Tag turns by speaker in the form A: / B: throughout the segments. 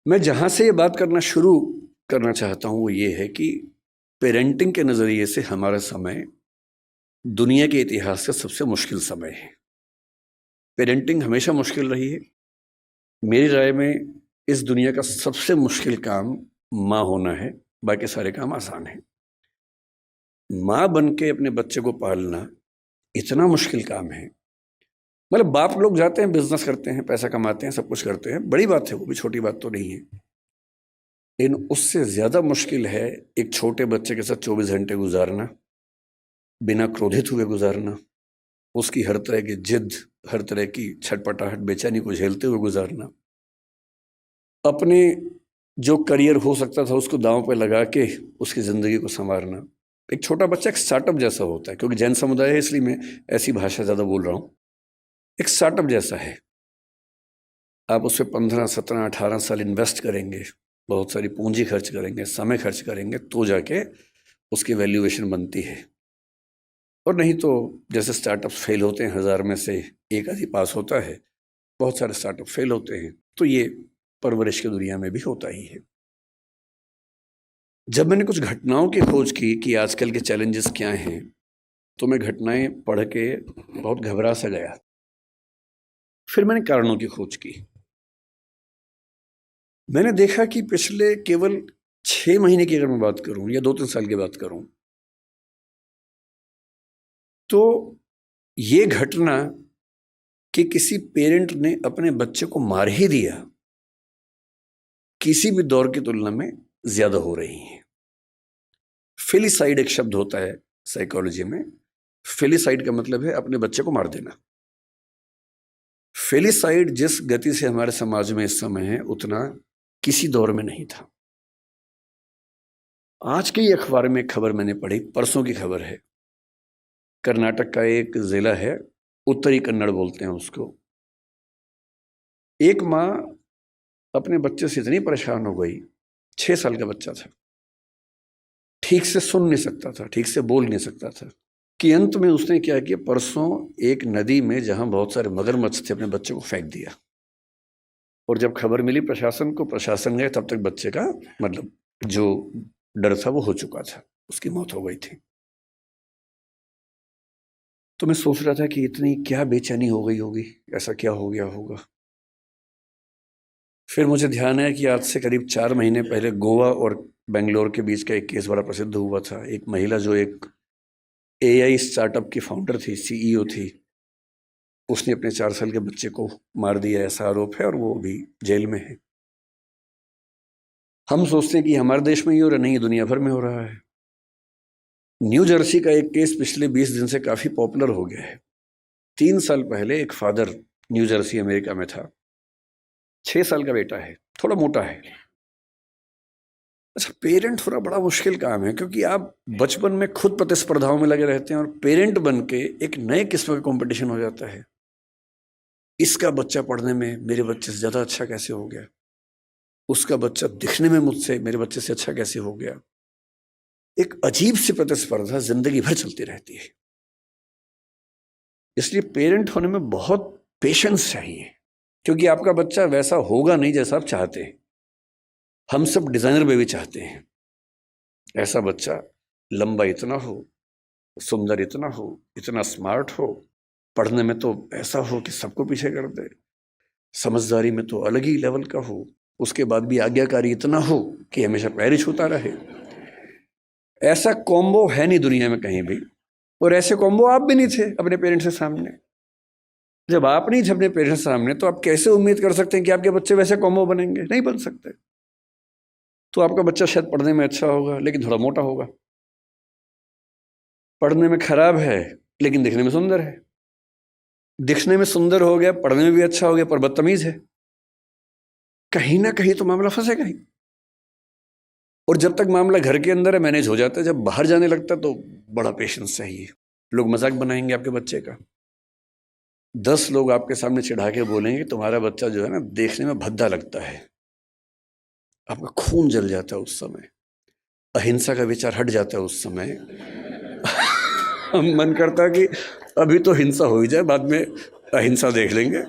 A: मैं जहाँ से ये बात करना शुरू करना चाहता हूँ वो ये है कि पेरेंटिंग के नज़रिए से हमारा समय दुनिया के इतिहास का सबसे मुश्किल समय है। पेरेंटिंग हमेशा मुश्किल रही है। मेरी राय में इस दुनिया का सबसे मुश्किल काम माँ होना है, बाकी सारे काम आसान हैं। माँ बन के अपने बच्चे को पालना इतना मुश्किल काम है। मतलब बाप लोग जाते हैं, बिजनेस करते हैं, पैसा कमाते हैं, सब कुछ करते हैं, बड़ी बात है, वो भी छोटी बात तो नहीं है। लेकिन उससे ज़्यादा मुश्किल है एक छोटे बच्चे के साथ 24 घंटे गुजारना, बिना क्रोधित हुए गुजारना, उसकी हर तरह की जिद, हर तरह की छटपटाहट, बेचैनी को झेलते हुए गुजारना, अपने जो करियर हो सकता था उसको दांव पे लगा के उसकी ज़िंदगी को संवारना। एक छोटा बच्चा एक स्टार्टअप जैसा होता है, क्योंकि जैन समुदाय है इसलिए मैं ऐसी भाषा ज़्यादा बोल रहा हूँ। एक स्टार्टअप जैसा है। आप उस पर 15, 17, 18 साल इन्वेस्ट करेंगे, बहुत सारी पूंजी खर्च करेंगे, समय खर्च करेंगे, तो जाके उसकी वैल्यूएशन बनती है। और नहीं तो जैसे स्टार्टअप फेल होते हैं, 1000 में से एक आधी पास होता है, बहुत सारे स्टार्टअप फेल होते हैं। तो ये परवरिश की दुनिया में भी होता ही है। जब मैंने कुछ घटनाओं की खोज की कि आजकल के चैलेंजेस क्या हैं, तो मैं घटनाएं पढ़ के बहुत घबरा सा गया। फिर मैंने कारणों की खोज की। मैंने देखा कि पिछले केवल 6 महीने की अगर मैं बात करूं या 2-3 साल की बात करूं, तो ये घटना कि किसी पेरेंट ने अपने बच्चे को मार ही दिया, किसी भी दौर की तुलना में ज्यादा हो रही है। फिलिसाइड एक शब्द होता है साइकोलॉजी में। फिलिसाइड का मतलब है अपने बच्चे को मार देना। फिलिसाइड जिस गति से हमारे समाज में इस समय है, उतना किसी दौर में नहीं था। आज के ही अखबार में एक खबर मैंने पढ़ी, परसों की खबर है। कर्नाटक का एक जिला है, उत्तरी कन्नड़ बोलते हैं उसको। एक माँ अपने बच्चे से इतनी परेशान हो गई, 6 साल का बच्चा था, ठीक से सुन नहीं सकता था, ठीक से बोल नहीं सकता था, कि अंत में उसने क्या किया, परसों एक नदी में जहां बहुत सारे मगरमच्छ थे, अपने बच्चे को फेंक दिया। और जब खबर मिली प्रशासन को, प्रशासन गए, तब तक बच्चे का मतलब जो डर था वो हो चुका था, उसकी मौत हो गई थी। तो मैं सोच रहा था कि इतनी क्या बेचैनी हो गई होगी, ऐसा क्या हो गया होगा। फिर मुझे ध्यान है कि आज से करीब 4 महीने पहले गोवा और बेंगलोर के बीच का एक केस बड़ा प्रसिद्ध हुआ था। एक महिला जो एक एआई स्टार्टअप की फाउंडर थी, सीईओ थी, उसने अपने 4 साल के बच्चे को मार दिया, ऐसा आरोप है, और वो अभी जेल में है। हम सोचते हैं कि हमारे देश में ही हो रहा, नहीं, दुनिया भर में हो रहा है। न्यू जर्सी का एक केस पिछले 20 दिन से काफी पॉपुलर हो गया है। 3 साल पहले एक फादर, न्यू जर्सी अमेरिका में था, 6 साल का बेटा है, थोड़ा मोटा है। अच्छा, पेरेंट होना बड़ा मुश्किल काम है, क्योंकि आप बचपन में खुद प्रतिस्पर्धाओं में लगे रहते हैं और पेरेंट बन के एक नए किस्म का कंपटीशन हो जाता है। इसका बच्चा पढ़ने में मेरे बच्चे से ज़्यादा अच्छा कैसे हो गया, उसका बच्चा दिखने में मुझसे मेरे बच्चे से अच्छा कैसे हो गया। एक अजीब सी प्रतिस्पर्धा जिंदगी भर चलती रहती है। इसलिए पेरेंट होने में बहुत पेशेंस चाहिए, क्योंकि आपका बच्चा वैसा होगा नहीं जैसा आप चाहते हैं। हम सब डिजाइनर बेबी चाहते हैं, ऐसा बच्चा लंबा इतना हो, सुंदर इतना हो, इतना स्मार्ट हो, पढ़ने में तो ऐसा हो कि सबको पीछे कर दे, समझदारी में तो अलग ही लेवल का हो, उसके बाद भी आज्ञाकारी इतना हो कि हमेशा पैर ही छूता रहे। ऐसा कॉम्बो है नहीं दुनिया में कहीं भी, और ऐसे कॉम्बो आप भी नहीं थे अपने पेरेंट्स के सामने। जब आप नहीं थे अपने पेरेंट्स के सामने, तो आप कैसे उम्मीद कर सकते हैं कि आपके बच्चे वैसे कॉम्बो बनेंगे? नहीं बन सकते। तो आपका बच्चा शायद पढ़ने में अच्छा होगा लेकिन थोड़ा मोटा होगा, पढ़ने में खराब है लेकिन दिखने में सुंदर है, दिखने में सुंदर हो गया, पढ़ने में भी अच्छा हो गया, पर बदतमीज है। कहीं ना कहीं तो मामला फंसेगा ही। और जब तक मामला घर के अंदर है मैनेज हो जाता है, जब बाहर जाने लगता है तो बड़ा पेशेंस चाहिए। लोग मजाक बनाएंगे आपके बच्चे का, 10 लोग आपके सामने चिढ़ा के बोलेंगे तुम्हारा बच्चा जो है ना देखने में भद्दा लगता है। आपका खून जल जाता है उस समय, अहिंसा का विचार हट जाता है उस समय। मन करता है कि अभी तो हिंसा हो ही जाए, बाद में अहिंसा देख लेंगे।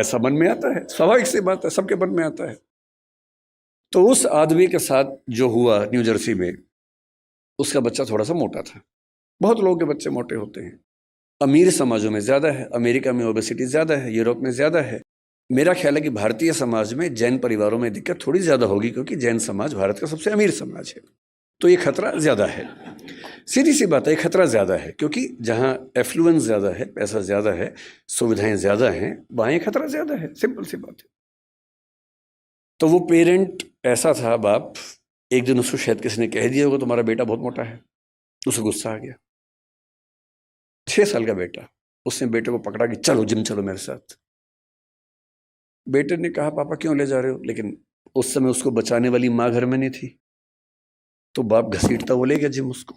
A: ऐसा मन में आता है, स्वाभाविक सी बात है, सबके मन में आता है। तो उस आदमी के साथ जो हुआ न्यू जर्सी में, उसका बच्चा थोड़ा सा मोटा था। बहुत लोगों के बच्चे मोटे होते हैं। अमीर समाजों में ज़्यादा है, अमेरिका में ओबेसिटी ज़्यादा है, यूरोप में ज़्यादा है। मेरा ख्याल है कि भारतीय समाज में जैन परिवारों में दिक्कत थोड़ी ज़्यादा होगी, क्योंकि जैन समाज भारत का सबसे अमीर समाज है। तो ये खतरा ज़्यादा है, सीधी सी बात है, ये खतरा ज़्यादा है, क्योंकि जहाँ एफ्लुएंस ज़्यादा है, पैसा ज़्यादा है, सुविधाएं ज़्यादा हैं, वहाँ ये खतरा ज़्यादा है। सिंपल सी बात है। तो वो पेरेंट ऐसा था, बाप, एक दिन उसको शायद किसी ने कह दिया होगा तुम्हारा बेटा बहुत मोटा है, उसे गुस्सा आ गया। 6 साल का बेटा, उसने बेटे को पकड़ा कि चलो जिम चलो मेरे साथ। बेटे ने कहा पापा क्यों ले जा रहे हो, लेकिन उस समय उसको बचाने वाली माँ घर में नहीं थी, तो बाप घसीटता वो ले गया जिम उसको,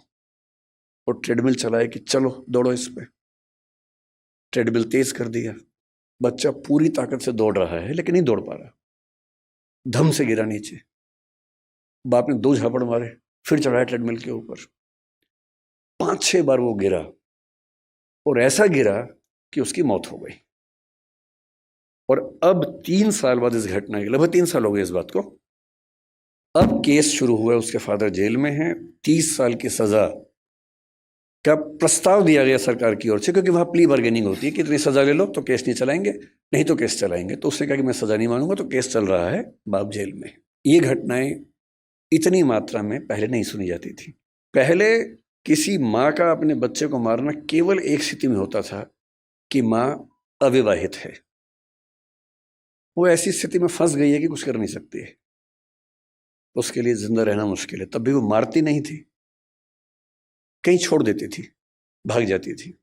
A: और ट्रेडमिल चलाया कि चलो दौड़ो इस पे। ट्रेडमिल तेज कर दिया, बच्चा पूरी ताकत से दौड़ रहा है लेकिन नहीं दौड़ पा रहा, धम से गिरा नीचे। बाप ने 2 झापड़ मारे, फिर चढ़ाया ट्रेडमिल के ऊपर। 5-6 बार वो गिरा, और ऐसा गिरा कि उसकी मौत हो गई। और अब 3 साल बाद इस घटना के, लगभग 3 साल हो गए इस बात को, अब केस शुरू हुआ है, उसके फादर जेल में हैं। 30 साल की सजा का प्रस्ताव दिया गया सरकार की ओर से, क्योंकि वहां प्ली बार्गेनिंग होती है कि इतनी सजा ले लो तो केस नहीं चलाएंगे, नहीं तो केस चलाएंगे। तो उसने कहा कि मैं सजा नहीं मानूंगा, तो केस चल रहा है, बाप जेल में। ये घटनाएं इतनी मात्रा में पहले नहीं सुनी जाती थी। पहले किसी माँ का अपने बच्चे को मारना केवल एक स्थिति में होता था कि माँ अविवाहित है, वो ऐसी स्थिति में फंस गई है कि कुछ कर नहीं सकती है, उसके लिए जिंदा रहना मुश्किल है। तब भी वो मारती नहीं थी, कहीं छोड़ देती थी, भाग जाती थी।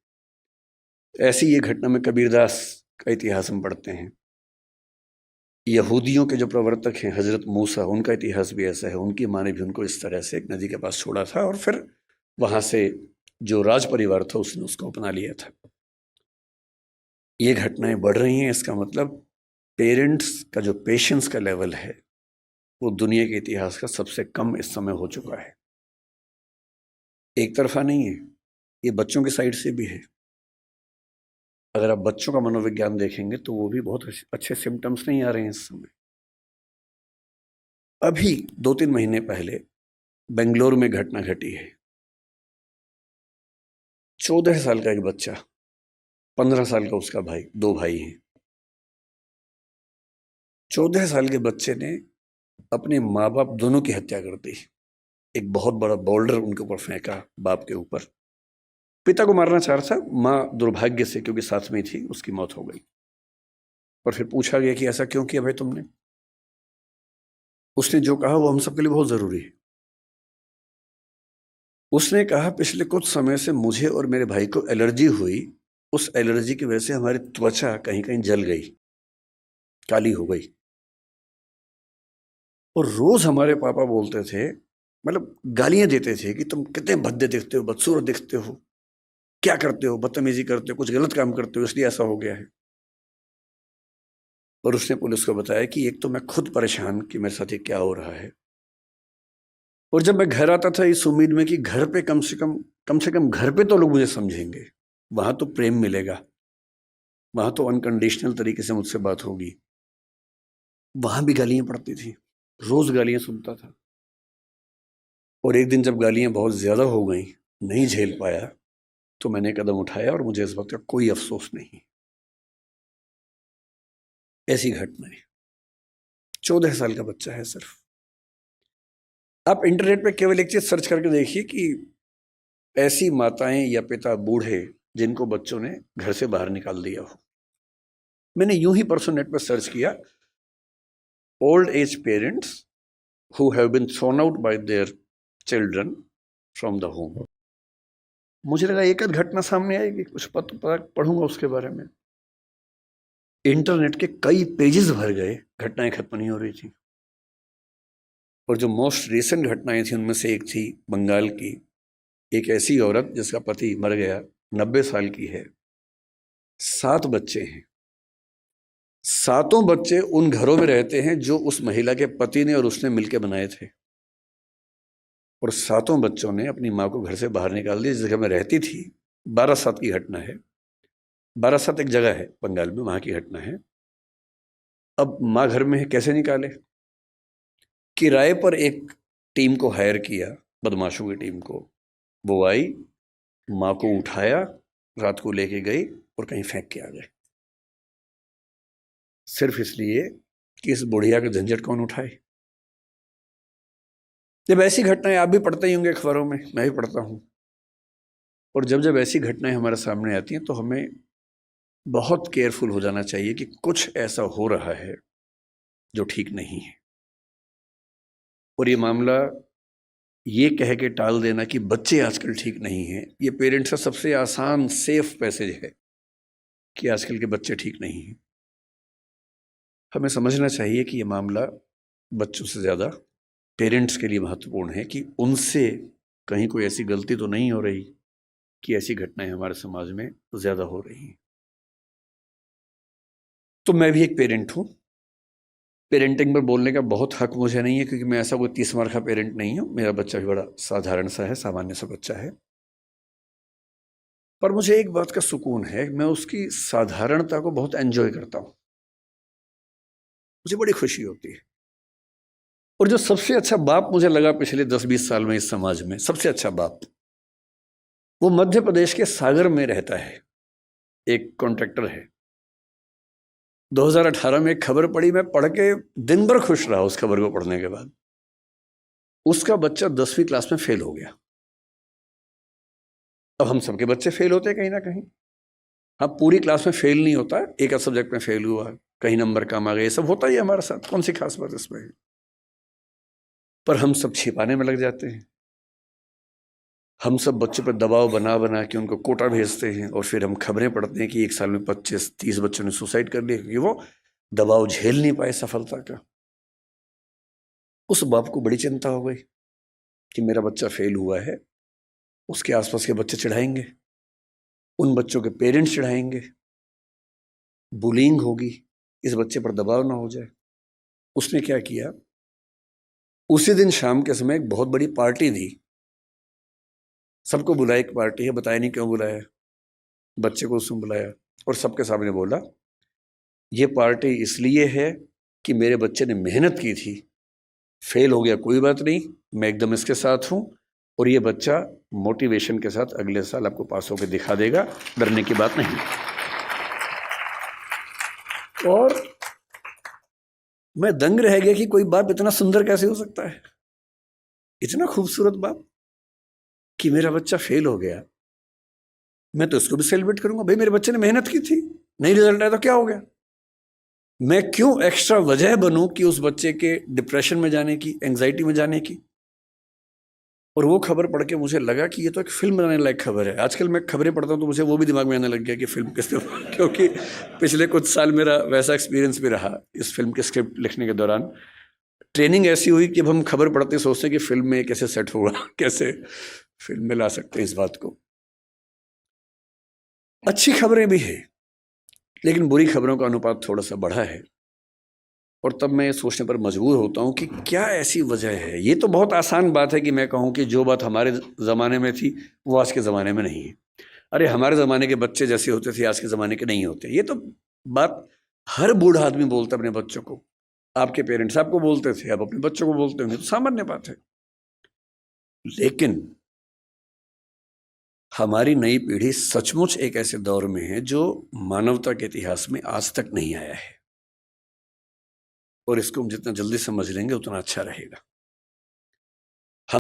A: ऐसी ये घटना में कबीरदास का इतिहास हम पढ़ते हैं। यहूदियों के जो प्रवर्तक हैं हजरत मूसा, उनका इतिहास भी ऐसा है। उनकी माँ ने भी उनको इस तरह से एक नदी के पास छोड़ा था, और फिर वहां से जो राज परिवार था उसने उसको अपना लिया था। ये घटनाएं बढ़ रही हैं, इसका मतलब पेरेंट्स का जो पेशेंस का लेवल है वो दुनिया के इतिहास का सबसे कम इस समय हो चुका है। एक तरफा नहीं है, ये बच्चों की साइड से भी है। अगर आप बच्चों का मनोविज्ञान देखेंगे तो वो भी बहुत अच्छे सिम्टम्स नहीं आ रहे हैं इस समय। अभी 2-3 महीने पहले बेंगलोर में घटना घटी है। 14 साल का एक बच्चा, 15 साल का उसका भाई, 2 भाई हैं। 14 साल के बच्चे ने अपने माँ बाप दोनों की हत्या कर दी। एक बहुत बड़ा बोल्डर उनके ऊपर फेंका, बाप के ऊपर। पिता को मारना चाह रहा था, माँ दुर्भाग्य से, क्योंकि साथ में थी, उसकी मौत हो गई। और फिर पूछा गया कि ऐसा क्यों किया भाई तुमने? उसने जो कहा वो हम सबके लिए बहुत जरूरी है। उसने कहा पिछले कुछ समय से मुझे और मेरे भाई को एलर्जी हुई, उस एलर्जी की वजह से हमारी त्वचा कहीं कहीं जल गई, काली हो गई। और रोज हमारे पापा बोलते थे, मतलब गालियां देते थे कि तुम कितने भद्दे दिखते हो, बदसूरत दिखते हो, क्या करते हो, बदतमीजी करते हो, कुछ गलत काम करते हो, इसलिए ऐसा हो गया है। और उसने पुलिस को बताया कि एक तो मैं खुद परेशान कि मेरे साथ ये क्या हो रहा है, और जब मैं घर आता था इस उम्मीद में कि घर पे कम से कम घर पे तो लोग मुझे समझेंगे, वहां तो प्रेम मिलेगा, वहां तो अनकंडीशनल तरीके से मुझसे बात होगी। वहां भी गालियां पड़ती थी, रोज गालियां सुनता था। और एक दिन जब गालियां बहुत ज्यादा हो गई, नहीं झेल पाया, तो मैंने कदम उठाया, और मुझे इस वक्त का कोई अफसोस नहीं। ऐसी घटनाएं। 14 साल का बच्चा है सिर्फ। आप इंटरनेट पे केवल एक चीज सर्च करके देखिए कि ऐसी माताएं या पिता बूढ़े जिनको बच्चों ने घर से बाहर निकाल दिया हो। मैंने यूं ही परसों नेट पर सर्च किया, old age parents who have been thrown out by their children from the home. मुझे लगा एक आध घटना सामने आएगी, कुछ पता पढ़ूंगा उसके बारे में। इंटरनेट के कई पेजेस भर गए, घटनाएं खत्म नहीं हो रही थी। और जो मोस्ट रिसेंट घटनाएं थी उनमें से एक थी बंगाल की, एक ऐसी औरत जिसका पति मर गया, 90 साल की है, 7 बच्चे हैं। 7 बच्चे उन घरों में रहते हैं जो उस महिला के पति ने और उसने मिलकर बनाए थे। और 7 बच्चों ने अपनी माँ को घर से बाहर निकाल दिया, जिस जगह में रहती थी। 12 की घटना है। 12 एक जगह है बंगाल में, वहां की घटना है। अब माँ घर में है, कैसे निकाले? किराए पर एक टीम को हायर किया, बदमाशों की टीम को। वो आई, माँ को उठाया, रात को लेके गई और कहीं फेंक के आ गए, सिर्फ इसलिए कि इस बुढ़िया का झंझट कौन उठाए। जब ऐसी घटनाएं, आप भी पढ़ते ही होंगे अखबारों में, मैं भी पढ़ता हूँ, और जब जब ऐसी घटनाएं हमारे सामने आती हैं तो हमें बहुत केयरफुल हो जाना चाहिए कि कुछ ऐसा हो रहा है जो ठीक नहीं है। और ये मामला ये कह के टाल देना कि बच्चे आजकल ठीक नहीं हैं, ये पेरेंट्स का सबसे आसान सेफ मैसेज है कि आजकल के बच्चे ठीक नहीं हैं। हमें समझना चाहिए कि ये मामला बच्चों से ज़्यादा पेरेंट्स के लिए महत्वपूर्ण है कि उनसे कहीं कोई ऐसी गलती तो नहीं हो रही कि ऐसी घटनाएं हमारे समाज में ज़्यादा हो रही हैं। तो मैं भी एक पेरेंट हूँ। पेरेंटिंग पर बोलने का बहुत हक मुझे नहीं है, क्योंकि मैं ऐसा कोई 30 मार का पेरेंट नहीं हूँ। मेरा बच्चा भी बड़ा साधारण सा है, सामान्य सा बच्चा है। पर मुझे एक बात का सुकून है, मैं उसकी साधारणता को बहुत एंजॉय करता हूँ, मुझे बड़ी खुशी होती है। और जो सबसे अच्छा बाप मुझे लगा पिछले 10-20 साल में इस समाज में, सबसे अच्छा बाप, वो मध्य प्रदेश के सागर में रहता है, एक कॉन्ट्रैक्टर है। 2018 में एक खबर पड़ी, मैं पढ़ के दिन भर खुश रहा उस खबर को पढ़ने के बाद। उसका बच्चा 10वीं क्लास में फेल हो गया। अब हम सबके बच्चे फेल होते हैं कहीं ना कहीं। हाँ, पूरी क्लास में फेल नहीं होता, एक सब्जेक्ट में फेल हुआ, कहीं नंबर कम आ गए, सब होता ही है हमारे साथ, कौन सी खास बात इसमें है। पर हम सब छिपाने में लग जाते हैं। हम सब बच्चों पर दबाव बना बना के उनको कोटा भेजते हैं, और फिर हम खबरें पढ़ते हैं कि एक साल में 25-30 बच्चों ने सुसाइड कर लिया, क्योंकि वो दबाव झेल नहीं पाए सफलता का। उस बाप को बड़ी चिंता हो गई कि मेरा बच्चा फेल हुआ है, उसके आसपास के बच्चे चिढ़ाएंगे, उन बच्चों के पेरेंट्स चिढ़ाएंगे, बुलिंग होगी, इस बच्चे पर दबाव ना हो जाए। उसने क्या किया, उसी दिन शाम के समय एक बहुत बड़ी पार्टी दी, सबको बुलाया, एक पार्टी है, बताया नहीं क्यों बुलाया, बच्चे को उसने बुलाया और सबके सामने बोला, ये पार्टी इसलिए है कि मेरे बच्चे ने मेहनत की थी, फेल हो गया कोई बात नहीं, मैं एकदम इसके साथ हूँ, और ये बच्चा मोटिवेशन के साथ अगले साल आपको पास होकर दिखा देगा, डरने की बात नहीं। और मैं दंग रह गया कि कोई बाप इतना सुंदर कैसे हो सकता है, इतना खूबसूरत बाप, कि मेरा बच्चा फेल हो गया, मैं तो इसको भी सेलिब्रेट करूंगा। भाई, मेरे बच्चे ने मेहनत की थी, नहीं रिजल्ट आया तो क्या हो गया, मैं क्यों एक्स्ट्रा वजह बनूं कि उस बच्चे के डिप्रेशन में जाने की, एंजाइटी में जाने की। और वो खबर पढ़ के मुझे लगा कि ये तो एक फिल्म बनाने लायक खबर है। आजकल मैं खबरें पढ़ता हूँ तो मुझे वो भी दिमाग में आने लग गया कि फिल्म किस तरह, क्योंकि पिछले कुछ साल मेरा वैसा एक्सपीरियंस भी रहा इस फिल्म के स्क्रिप्ट लिखने के दौरान। ट्रेनिंग ऐसी हुई कि अब हम खबर पढ़ते सोचते हैं कि फिल्म में कैसे सेट होगा, कैसे फिल्म में ला सकते हैं इस बात को। अच्छी खबरें भी है, लेकिन बुरी खबरों का अनुपात थोड़ा सा बढ़ा है, और तब मैं ये सोचने पर मजबूर होता हूँ कि क्या ऐसी वजह है। ये तो बहुत आसान बात है कि मैं कहूँ कि जो बात हमारे ज़माने में थी वो आज के ज़माने में नहीं है। अरे, हमारे ज़माने के बच्चे जैसे होते थे आज के ज़माने के नहीं होते। ये तो बात हर बूढ़ा आदमी बोलता है अपने बच्चों को, आपके पेरेंट्स आपको बोलते थे, आप अपने बच्चों को बोलते होंगे, तो सामान्य बात है। लेकिन हमारी नई पीढ़ी सचमुच एक ऐसे दौर में है जो मानवता के इतिहास में आज तक नहीं आया है, और इसको हम जितना जल्दी समझ लेंगे उतना अच्छा रहेगा।